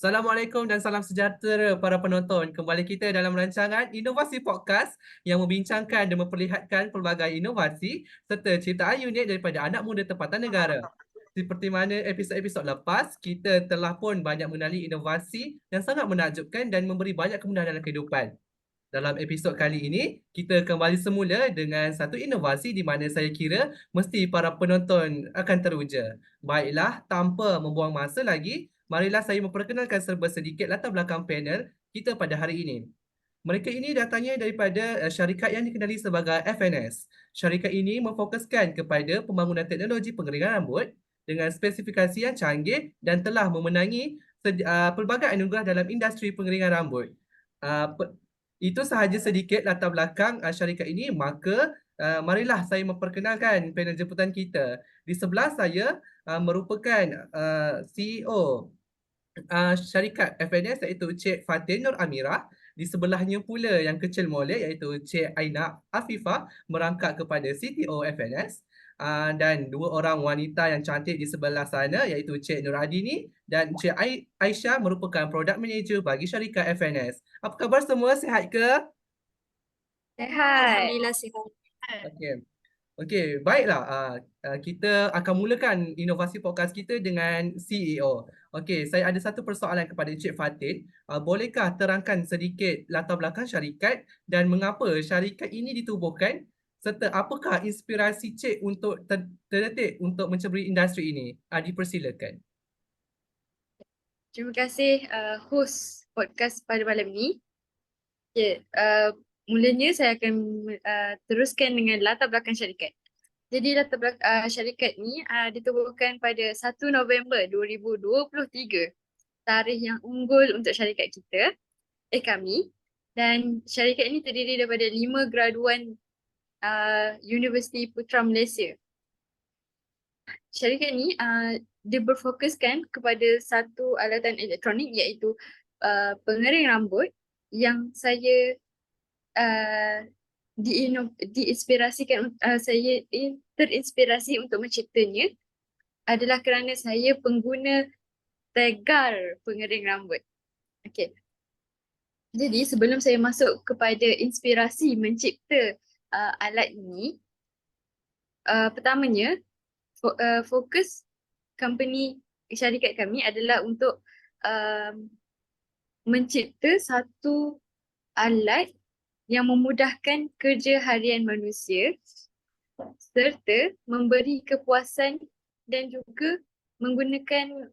Assalamualaikum dan salam sejahtera para penonton. Kembali kita dalam rancangan Inovasi Podcast yang membincangkan dan memperlihatkan pelbagai inovasi serta ciptaan unik daripada anak muda tempatan negara. Seperti mana episod-episod lepas, kita telah pun banyak mengenali inovasi yang sangat menakjubkan dan memberi banyak kemudahan dalam kehidupan. Dalam episod kali ini, kita kembali semula dengan satu inovasi di mana saya kira mesti para penonton akan teruja. Baiklah, tanpa membuang masa lagi, marilah saya memperkenalkan serba sedikit latar belakang panel kita pada hari ini. Mereka ini datangnya daripada syarikat yang dikenali sebagai FNS. Syarikat ini memfokuskan kepada pembangunan teknologi pengeringan rambut dengan spesifikasi yang canggih dan telah memenangi pelbagai anugerah dalam industri pengeringan rambut. Uh, itu sahaja sedikit latar belakang syarikat ini, maka marilah saya memperkenalkan panel jemputan kita. Di sebelah saya merupakan CEO syarikat FNS iaitu Cik Fatin Nur Amirah. Di sebelahnya pula yang kecil molek iaitu Cik Aina Afifah merangkap kepada CTO FNS. Dan dua orang wanita yang cantik di sebelah sana iaitu Cik Nur Adini dan Cik Aisyah merupakan Product Manager bagi syarikat FNS. Apa khabar semua? Sihat ke? Sehat. Alhamdulillah sihat. Okey. Okey, baiklah. Kita akan mulakan inovasi podcast kita dengan CEO. Okey, saya ada satu persoalan kepada Encik Fatin. Bolehkah terangkan sedikit latar belakang syarikat dan mengapa syarikat ini ditubuhkan serta apakah inspirasi Cik untuk terdetik untuk menceburi industri ini? Dipersilakan. Terima kasih host podcast pada malam ni. Okay, mulanya saya akan teruskan dengan latar belakang syarikat. Jadi latar belakang syarikat ni ditubuhkan pada 1 November 2023. Tarikh yang unggul untuk syarikat kita, kami. Dan syarikat ini terdiri daripada 5 graduan Universiti Putra Malaysia. Syarikat ni dia berfokuskan kepada satu alatan elektronik iaitu pengering rambut yang saya diinspirasikan saya terinspirasi untuk menciptanya adalah kerana saya pengguna tegar pengering rambut. Okey. Jadi sebelum saya masuk kepada inspirasi mencipta alat ini, pertamanya fokus company syarikat kami adalah untuk mencipta satu alat yang memudahkan kerja harian manusia serta memberi kepuasan dan juga menggunakan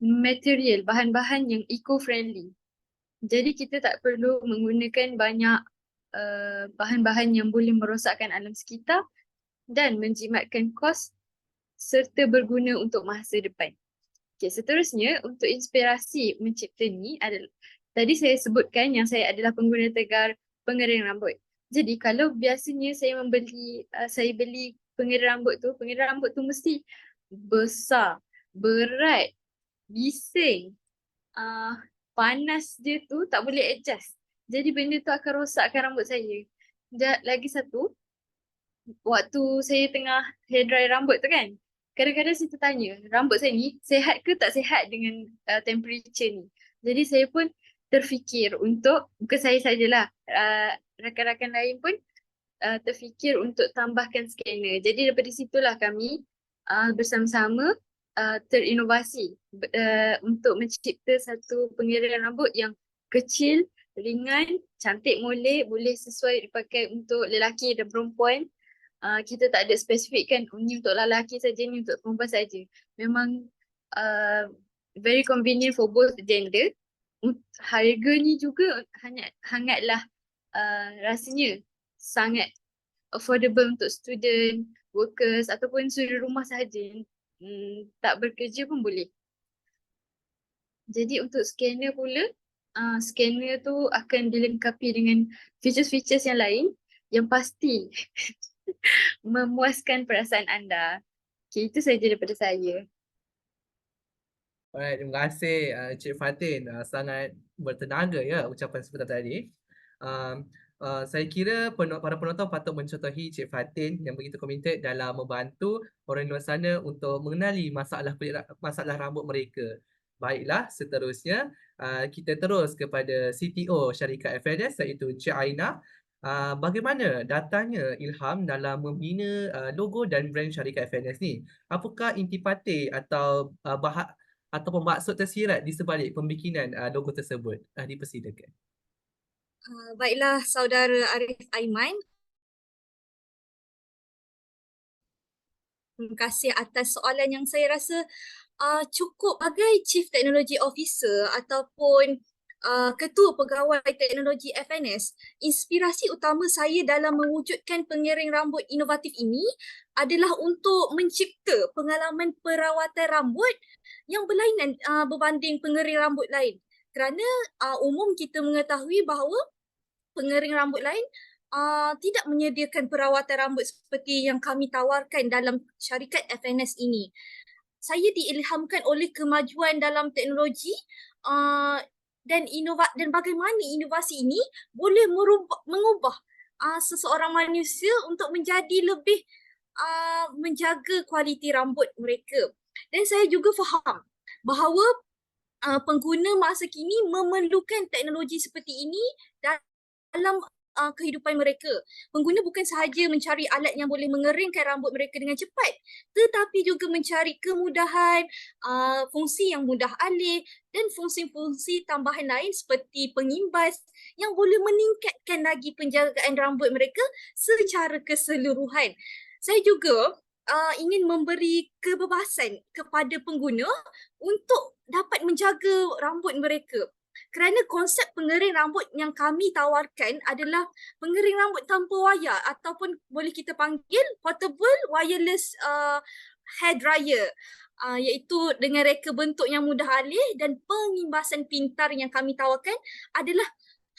material, bahan-bahan yang eco-friendly. Jadi kita tak perlu menggunakan banyak bahan-bahan yang boleh merosakkan alam sekitar dan menjimatkan kos serta berguna untuk masa depan. Okay, seterusnya untuk inspirasi mencipta ni adalah tadi saya sebutkan yang saya adalah pengguna tegar pengering rambut. Jadi kalau biasanya saya beli pengering rambut tu mesti besar, berat, bising, panas dia tu tak boleh adjust. Jadi benda tu akan rosakkan rambut saya. Dan lagi satu, waktu saya tengah hair dry rambut tu kan, kadang-kadang saya tertanya, rambut saya ni sihat ke tak sihat dengan temperature ni. Jadi saya pun terfikir untuk, bukan saya sajalah, rakan-rakan lain pun terfikir untuk tambahkan scanner. Jadi daripada situlah kami bersama-sama terinovasi untuk mencipta satu pengirian rambut yang kecil, ringan, cantik molek, boleh sesuai dipakai untuk lelaki dan perempuan. Kita tak ada spesifikkan ni untuk lelaki saja, ni untuk perempuan saja. Memang very convenient for both gender. Harganya juga hangatlah rasanya sangat affordable untuk student, workers ataupun suri rumah sahaja tak bekerja pun boleh. Jadi untuk scanner pula, scanner tu akan dilengkapi dengan features-features yang lain yang pasti memuaskan perasaan anda. Okay, itu saja daripada saya. Alright, terima kasih Cik Fatin. Sangat bertenaga ya ucapan sebentar tadi. Saya kira para penonton patut mencontohi Cik Fatin yang begitu komited dalam membantu orang di luar sana untuk mengenali masalah rambut mereka. Baiklah, seterusnya kita terus kepada CTO syarikat FNS iaitu Encik Aina. Bagaimana datangnya ilham dalam membina logo dan brand syarikat FNS ni? Apakah intipati atau ataupun maksud tersirat di sebalik pembikinan logo tersebut? Dipersilakan. Baiklah saudara Arif Aiman, terima kasih atas soalan yang saya rasa cukup sebagai Chief Technology Officer ataupun Ketua Pegawai Teknologi FNS. Inspirasi utama saya dalam mewujudkan pengiring rambut inovatif ini adalah untuk mencipta pengalaman perawatan rambut yang berlainan berbanding pengering rambut lain. Kerana umum kita mengetahui bahawa pengering rambut lain tidak menyediakan perawatan rambut seperti yang kami tawarkan dalam syarikat FNS ini. Saya diilhamkan oleh kemajuan dalam teknologi dan bagaimana inovasi ini boleh mengubah seseorang manusia untuk menjadi lebih menjaga kualiti rambut mereka. Dan saya juga faham bahawa pengguna masa kini memerlukan teknologi seperti ini dalam kehidupan mereka. Pengguna bukan sahaja mencari alat yang boleh mengeringkan rambut mereka dengan cepat, tetapi juga mencari kemudahan, fungsi yang mudah alih dan fungsi-fungsi tambahan lain seperti pengimbas yang boleh meningkatkan lagi penjagaan rambut mereka secara keseluruhan. Saya juga ingin memberi kebebasan kepada pengguna untuk dapat menjaga rambut mereka. Kerana konsep pengering rambut yang kami tawarkan adalah pengering rambut tanpa wayar ataupun boleh kita panggil portable wireless hair dryer, iaitu dengan reka bentuk yang mudah alih dan pengimbasan pintar yang kami tawarkan adalah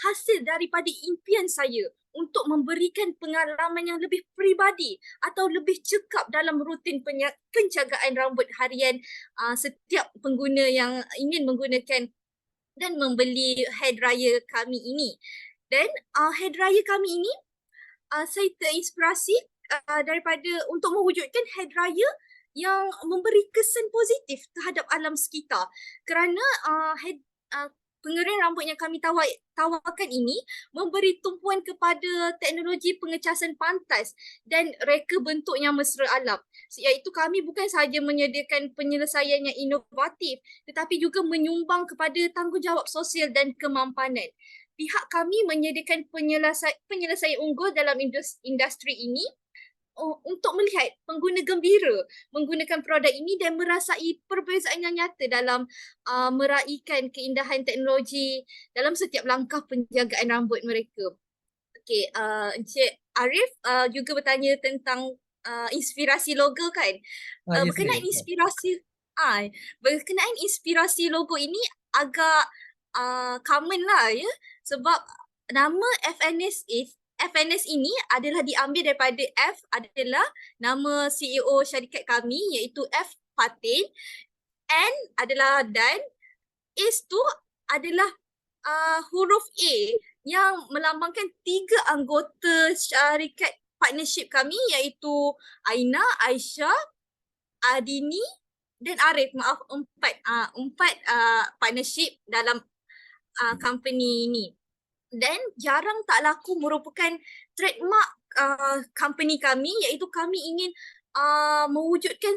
hasil daripada impian saya untuk memberikan pengalaman yang lebih peribadi atau lebih cekap dalam rutin penjagaan rambut harian setiap pengguna yang ingin menggunakan dan membeli hair dryer kami ini. Dan hair dryer kami ini saya terinspirasi daripada untuk mewujudkan hair dryer yang memberi kesan positif terhadap alam sekitar. Kerana pengering rambut yang kami tawarkan ini memberi tumpuan kepada teknologi pengecasan pantas dan reka bentuk yang mesra alam. Iaitu kami bukan sahaja menyediakan penyelesaian yang inovatif tetapi juga menyumbang kepada tanggungjawab sosial dan kemampanan. Pihak kami menyediakan penyelesaian unggul dalam industri ini untuk melihat pengguna gembira menggunakan produk ini dan merasai perbezaan yang nyata dalam meraihkan keindahan teknologi dalam setiap langkah penjagaan rambut mereka. Okey, Encik Arif juga bertanya tentang inspirasi logo kan? Berkenaan inspirasi logo ini agak common lah ya, sebab nama FNS ini adalah diambil daripada F adalah nama CEO syarikat kami iaitu F Patin, N adalah Dan, S tu adalah huruf A yang melambangkan 3 anggota syarikat partnership kami iaitu Aina, Aisyah, Adini dan Arif. Maaf, 4 partnership dalam company ini. Dan jarang tak laku merupakan trademark company kami iaitu kami ingin mewujudkan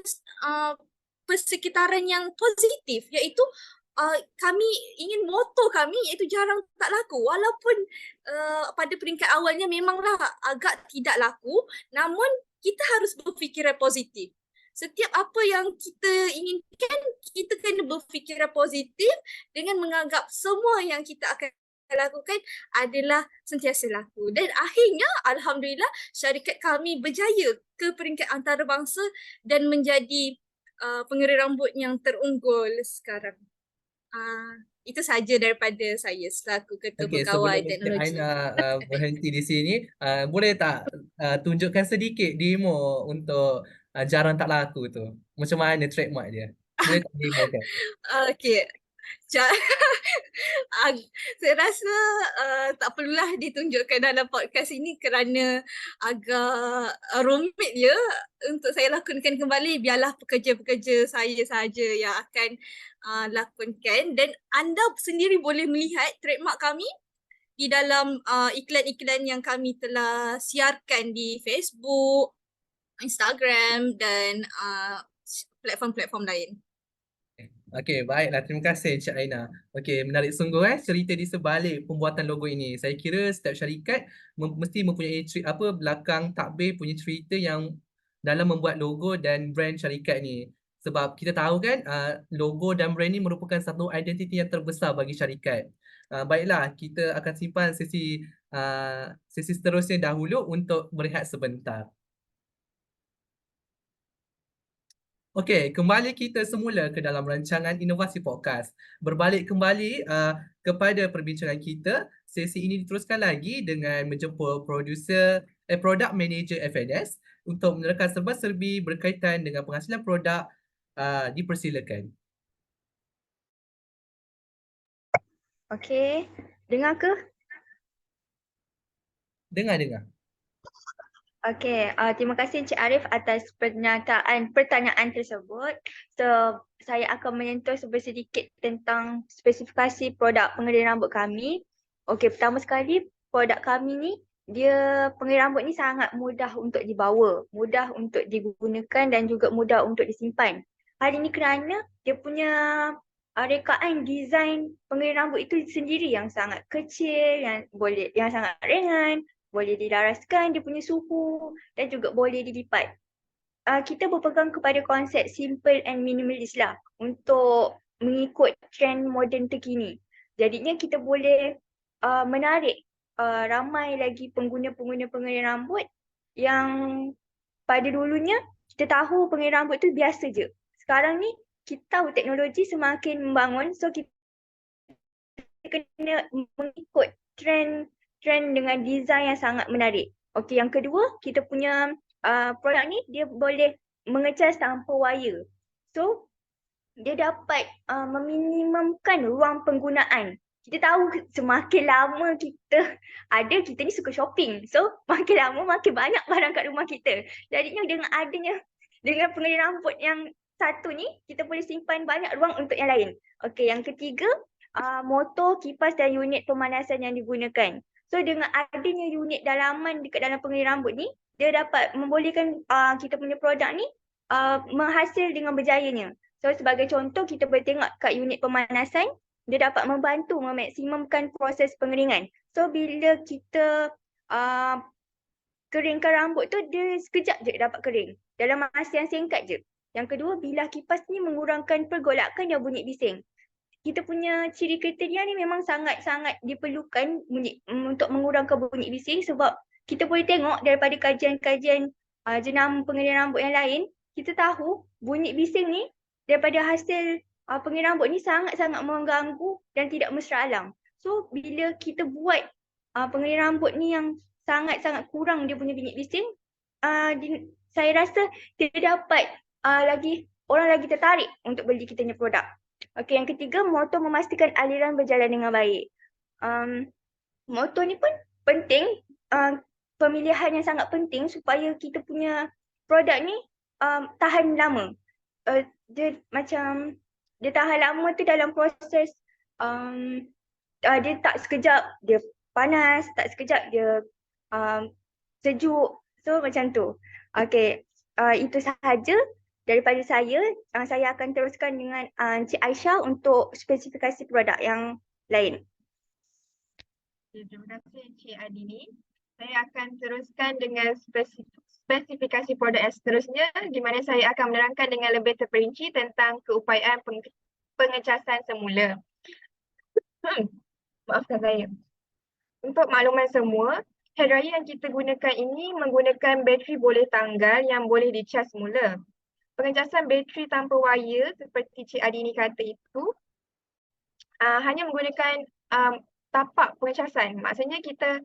persekitaran yang positif iaitu kami ingin moto kami iaitu jarang tak laku walaupun pada peringkat awalnya memanglah agak tidak laku, namun kita harus berfikiran positif. Setiap apa yang kita inginkan, kita kena berfikiran positif dengan menganggap semua yang kita akan lakukan adalah sentiasa laku. Dan akhirnya alhamdulillah syarikat kami berjaya ke peringkat antarabangsa dan menjadi pengering rambut yang terunggul sekarang. Itu saja daripada saya selaku Ketua Pegawai Teknologi. Aina berhenti di sini, boleh tak tunjukkan sedikit demo untuk jarang tak laku tu? Macam mana trademark dia? Boleh tak demokan? Okey. Saya rasa tak perlulah ditunjukkan dalam podcast ini kerana agak rumit ya untuk saya lakonkan kembali. Biarlah pekerja-pekerja saya sahaja yang akan lakonkan, dan anda sendiri boleh melihat trademark kami di dalam iklan-iklan yang kami telah siarkan di Facebook, Instagram dan platform-platform lain. Okey, baiklah. Terima kasih Encik Aina. Okey, menarik sungguh cerita di sebalik pembuatan logo ini. Saya kira setiap syarikat mesti mempunyai belakang takbir punya cerita yang dalam membuat logo dan brand syarikat ni. Sebab kita tahu kan logo dan brand ni merupakan satu identiti yang terbesar bagi syarikat. Baiklah, kita akan simpan sesi seterusnya dahulu untuk berehat sebentar. Okey, kembali kita semula ke dalam rancangan Inovasi Podcast. Berbalik kembali kepada perbincangan kita, sesi ini diteruskan lagi dengan menjemput product manager FNS untuk menerangkan serba-serbi berkaitan dengan penghasilan produk. Dipersilakan. Okey, dengar ke? Dengar. Okey, terima kasih Encik Arif atas pertanyaan tersebut. So, saya akan menyentuh sedikit tentang spesifikasi produk pengering rambut kami. Okey, pertama sekali produk kami ni, dia pengering rambut ni sangat mudah untuk dibawa, mudah untuk digunakan dan juga mudah untuk disimpan. Hal ini kerana dia punya rekaan desain pengering rambut itu sendiri yang sangat kecil, yang sangat ringan, boleh dilaraskan dia punya suhu dan juga boleh dilipat. Kita berpegang kepada konsep simple and minimalist lah untuk mengikut trend moden terkini. Jadinya kita boleh menarik ramai lagi pengguna-pengguna pengering rambut yang pada dulunya kita tahu pengering rambut tu biasa je. Sekarang ni kita tahu teknologi semakin membangun, so kita kena mengikut trend dengan design yang sangat menarik. Okey, yang kedua, kita punya produk ni dia boleh mengecas tanpa wire. So, dia dapat meminimumkan ruang penggunaan. Kita tahu semakin lama kita ni suka shopping. So, makin lama makin banyak barang kat rumah kita. Jadinya dengan pengering rambut yang satu ni, kita boleh simpan banyak ruang untuk yang lain. Okey, yang ketiga, motor, kipas dan unit pemanasan yang digunakan. So dengan adanya unit dalaman dekat dalam pengering rambut ni, dia dapat membolehkan kita punya produk ni menghasil dengan berjayanya. So sebagai contoh, kita boleh tengok kat unit pemanasan, dia dapat membantu memaksimumkan proses pengeringan. So bila kita keringkan rambut tu, dia sekejap je dapat kering. Dalam masa yang singkat je. Yang kedua, bilah kipas ni mengurangkan pergolakan dan bunyi bising. Kita punya ciri kriteria ni memang sangat-sangat diperlukan untuk mengurangkan bunyi bising sebab kita boleh tengok daripada kajian-kajian jenama pengering rambut yang lain, kita tahu bunyi bising ni daripada hasil pengering rambut ni sangat-sangat mengganggu dan tidak mesra alam. So bila kita buat pengering rambut ni yang sangat-sangat kurang dia punya bunyi bising, saya rasa dia dapat orang lagi tertarik untuk beli kita punya produk. Okey, yang ketiga, motor memastikan aliran berjalan dengan baik. Motor ni pun penting, pemilihan yang sangat penting supaya kita punya produk ni tahan lama. Dia tahan lama tu dalam proses, dia tak sekejap dia panas, tak sekejap dia sejuk. So macam tu. Okey, itu sahaja daripada saya akan teruskan dengan Encik Aisyah untuk spesifikasi produk yang lain. Terima kasih Encik Adini. Saya akan teruskan dengan spesifikasi produk yang seterusnya di mana saya akan menerangkan dengan lebih terperinci tentang keupayaan pengecasan semula. Maafkan saya. Untuk makluman semua, hair dryer yang kita gunakan ini menggunakan bateri boleh tanggal yang boleh dicas semula. Pengecasan bateri tanpa wire seperti Cik Adini kata itu hanya menggunakan tapak pengecasan. Maksudnya kita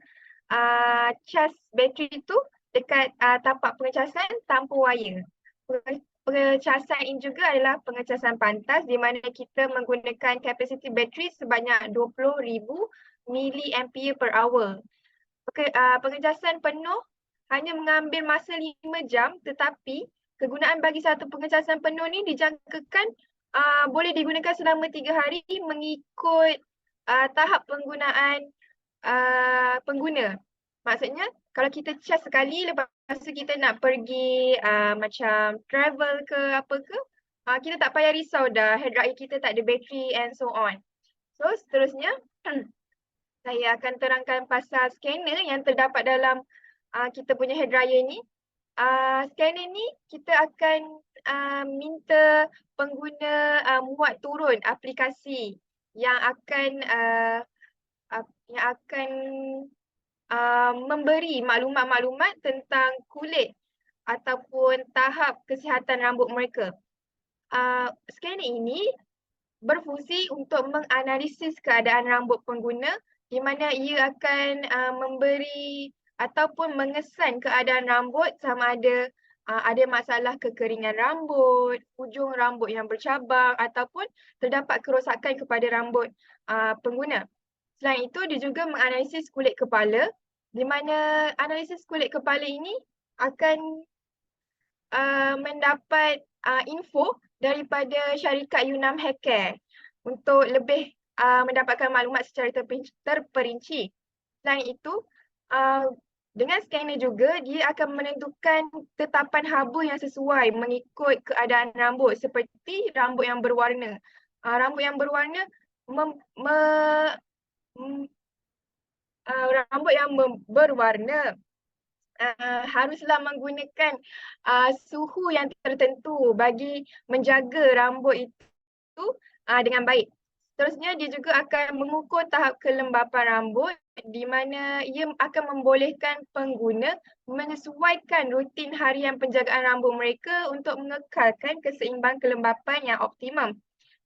cas bateri itu dekat tapak pengecasan tanpa wire. Pengecasan ini juga adalah pengecasan pantas di mana kita menggunakan kapasiti bateri sebanyak 20,000 mAh per hour. Pengecasan penuh hanya mengambil masa 5 jam tetapi kegunaan bagi satu pengecasan penuh ni dijangkakan boleh digunakan selama 3 hari mengikut tahap penggunaan pengguna. Maksudnya kalau kita charge sekali lepas tu kita nak pergi macam travel ke apa ke, kita tak payah risau dah head dryer kita tak ada bateri and so on. So seterusnya saya akan terangkan pasal scanner yang terdapat dalam kita punya hair dryer ni. Scanner ni kita akan minta pengguna muat turun aplikasi yang akan memberi maklumat-maklumat tentang kulit ataupun tahap kesihatan rambut mereka. Scanner ini berfungsi untuk menganalisis keadaan rambut pengguna di mana ia akan memberi ataupun mengesan keadaan rambut sama ada masalah kekeringan rambut, hujung rambut yang bercabang ataupun terdapat kerosakan kepada rambut pengguna. Selain itu, dia juga menganalisis kulit kepala di mana analisis kulit kepala ini akan mendapat info daripada syarikat Yunam Hair Care untuk lebih mendapatkan maklumat secara terperinci. Selain itu, dengan scanner juga dia akan menentukan tetapan haba yang sesuai mengikut keadaan rambut seperti rambut yang berwarna. Rambut yang berwarna berwarna haruslah menggunakan suhu yang tertentu bagi menjaga rambut itu dengan baik. Seterusnya dia juga akan mengukur tahap kelembapan rambut di mana ia akan membolehkan pengguna menyesuaikan rutin harian penjagaan rambut mereka untuk mengekalkan keseimbangan kelembapan yang optimum.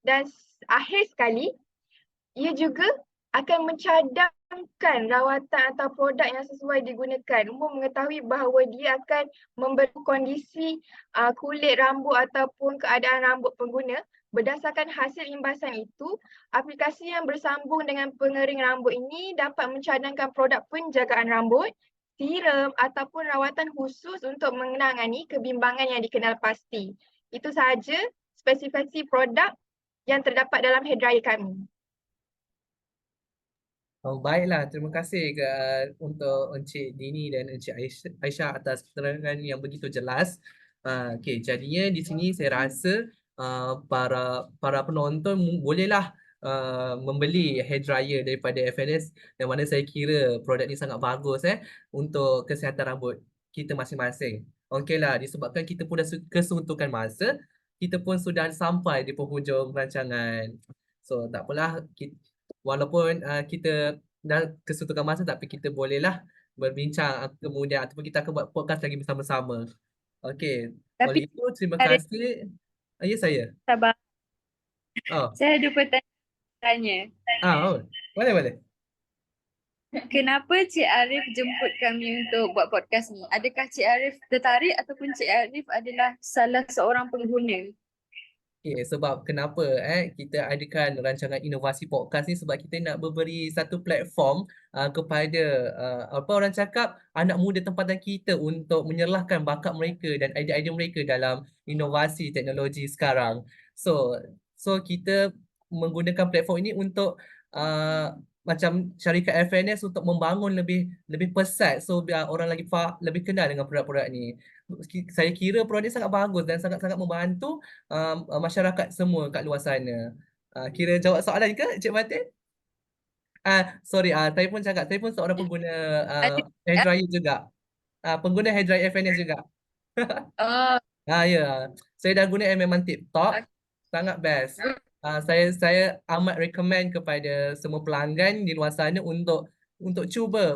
Dan akhir sekali, ia juga akan mencadangkan rawatan atau produk yang sesuai digunakan. Umum mengetahui bahawa dia akan memberi kondisi kulit rambut ataupun keadaan rambut pengguna. Berdasarkan hasil imbasan itu, aplikasi yang bersambung dengan pengering rambut ini dapat mencadangkan produk penjagaan rambut, serum ataupun rawatan khusus untuk menangani kebimbangan yang dikenal pasti. Itu sahaja spesifikasi produk yang terdapat dalam hair dryer kami. Oh, baiklah, terima kasih untuk Encik Dini dan Encik Aisyah atas keterangan yang begitu jelas. Okey, jadinya di sini saya rasa para penonton bolehlah membeli hair dryer daripada FNS yang mana saya kira produk ni sangat bagus untuk kesihatan rambut kita masing-masing. Okeylah, disebabkan kita pun dah kesuntukan masa, kita pun sudah sampai di penghujung rancangan. So, tak apalah, walaupun kita dah kesuntukan masa tapi kita bolehlah berbincang kemudian ataupun kita akan buat podcast lagi bersama-sama. Okey. Oleh Tapi itu, terima ada- kasih. Ya, saya. sabar. Oh. Saya ada pertanyaan. Oh. Boleh. Kenapa Cik Arif jemput kami untuk buat podcast ni? Adakah Cik Arif tertarik ataupun Cik Arif adalah salah seorang pengguna? Okay, sebab kenapa kita adakan rancangan inovasi podcast ni sebab kita nak memberi satu platform kepada apa orang cakap anak muda tempatan kita untuk menyerlahkan bakat mereka dan idea-idea mereka dalam inovasi teknologi sekarang. So kita menggunakan platform ini untuk macam syarikat FNS untuk membangun lebih pesat so biar orang lagi lebih kenal dengan produk-produk ni. Saya kira produk ni sangat bagus dan sangat-sangat membantu masyarakat semua kat luar sana. Kira jawab soalan ke Cik Matin? Sorry, saya pun cakap saya pun seorang pengguna hair dryer juga. Pengguna hair dryer FNS juga. Oh, Ya. Saya dah guna and memang tip top. Sangat best. Saya amat recommend kepada semua pelanggan di luar sana untuk cuba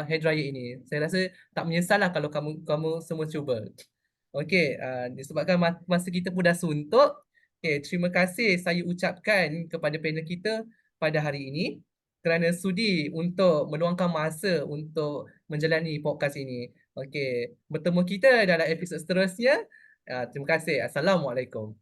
hair dryer ini. Saya rasa tak menyesal lah kalau kamu semua cuba. Okey, disebabkan masa kita pun dah suntuk. Okey, terima kasih saya ucapkan kepada panel kita pada hari ini kerana sudi untuk meluangkan masa untuk menjalani podcast ini. Okey, bertemu kita dalam episod seterusnya. Terima kasih. Assalamualaikum.